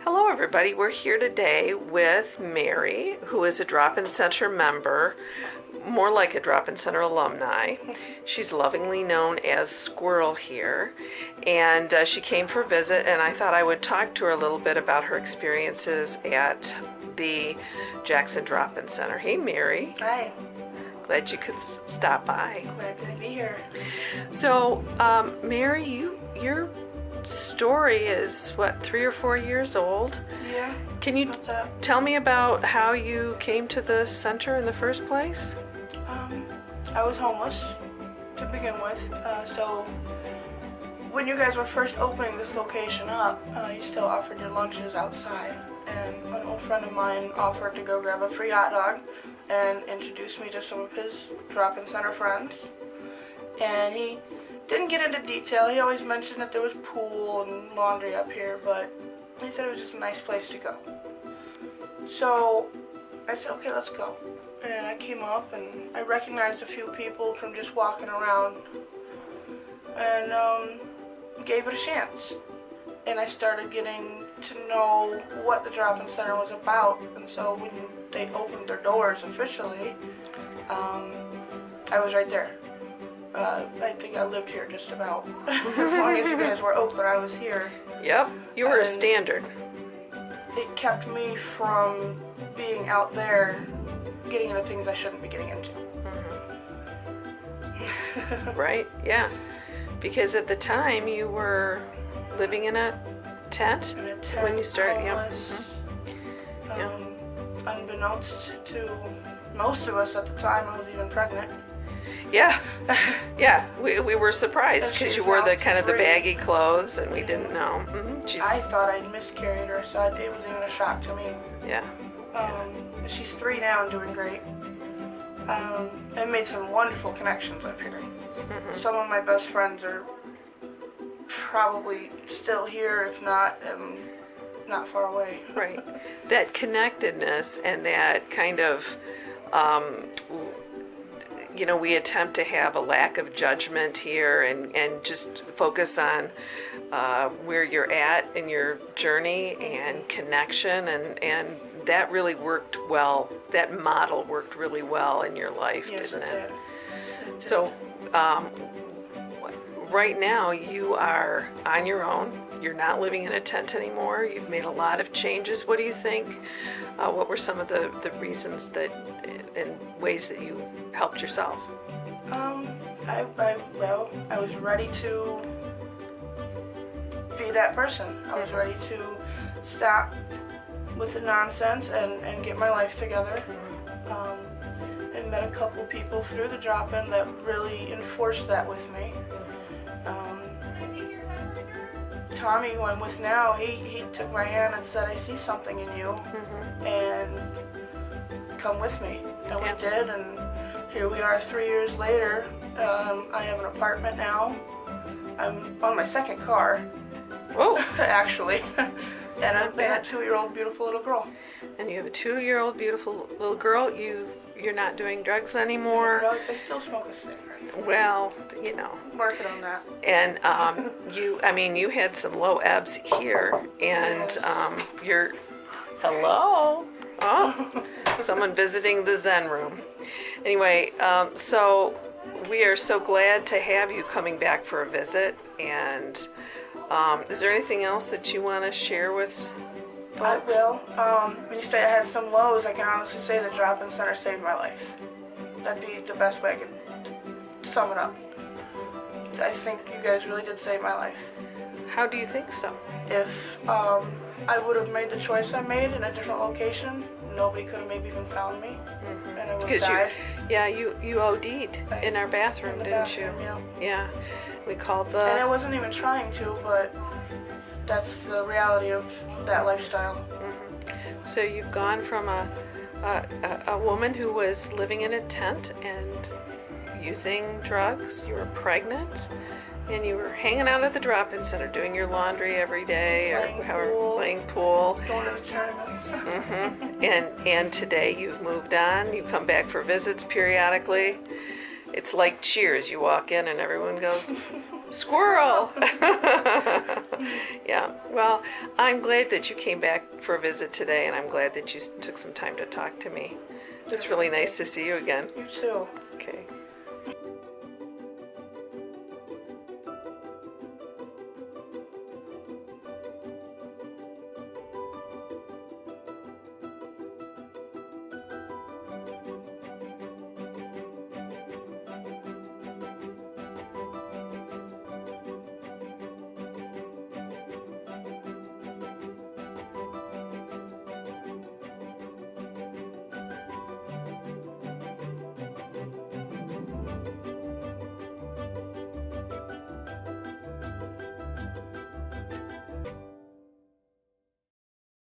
Hello everybody, we're here today with Mary, who is a Drop-In Center member, more like a Drop-In Center alumni. She's lovingly known as Squirrel here, and she came for a visit, and I thought I would talk to her a little bit about her experiences at the Jackson Drop-In Center. Hey Mary. Hi. Glad you could stop by. Glad to be here. So, Mary, your story is, what, 3 or 4 years old? Yeah. Can you tell me about how you came to the center in the first place? I was homeless to begin with. So when you guys were first opening this location up, you still offered your lunches outside. And an old friend of mine offered to go grab a free hot dog and introduce me to some of his drop-in center friends. And he didn't get into detail. He always mentioned that there was pool and laundry up here, but he said it was just a nice place to go. So I said, okay, let's go. And I came up and I recognized a few people from just walking around and gave it a chance. And I started getting to know what the drop-in center was about. And so when they opened their doors officially, I was right there. I think I lived here just about. As long as you guys were open, I was here. Yep, you were a standard. It kept me from being out there getting into things I shouldn't be getting into. Right, yeah. Because at the time you were living in a tent, when you started. Homeless, unbeknownst to most of us at the time, I was even pregnant. Yeah, yeah. We were surprised because you wore the kind of the baggy clothes, and we didn't know. I thought I'd miscarried her, so it was even a shock to me. Yeah. She's 3 now and doing great. I made some wonderful connections up here. Some of my best friends are probably still here, if not, not far away. Right. That connectedness and that kind of, we attempt to have a lack of judgment here and just focus on where you're at in your journey and connection, and that really worked well. That model worked really well in your life, didn't it? So, right now you are on your own. You're not living in a tent anymore. You've made a lot of changes. What do you think? What were some of the reasons that and ways that you helped yourself? I was ready to be that person. I was ready to stop with the nonsense and get my life together. I met a couple people through the drop-in that really enforced that with me. Tommy, who I'm with now, he took my hand and said, I see something in you, and come with me. And we did, and here we are 3 years later. I have an apartment now. I'm on my second car. Whoa. Actually. And a 2-year-old beautiful little girl. And you have a 2-year-old beautiful little girl. You're not doing drugs anymore. Drugs, I still smoke a cigarette. Well, Working on that. And you had some low ebbs here, and you're hello. Oh, someone visiting the Zen room. Anyway, so we are so glad to have you coming back for a visit. And is there anything else that you want to share with folks? I will. When you say I had some lows, I can honestly say the drop-in center saved my life. That'd be the best way I could sum it up. I think you guys really did save my life. How do you think so? If I would have made the choice I made in a different location, nobody could have maybe even found me, and I would have died. You OD'd in our bathroom, didn't you? Yeah. We called the... And I wasn't even trying to, but that's the reality of that lifestyle. So you've gone from a woman who was living in a tent and using drugs, you were pregnant, and you were hanging out at the drop-in center doing your laundry every day, playing pool, going to the tournaments. And today you've moved on. You come back for visits periodically. It's like Cheers. You walk in and everyone goes, Squirrel. Yeah. Well, I'm glad that you came back for a visit today, and I'm glad that you took some time to talk to me. It's really nice to see you again. You too. Okay.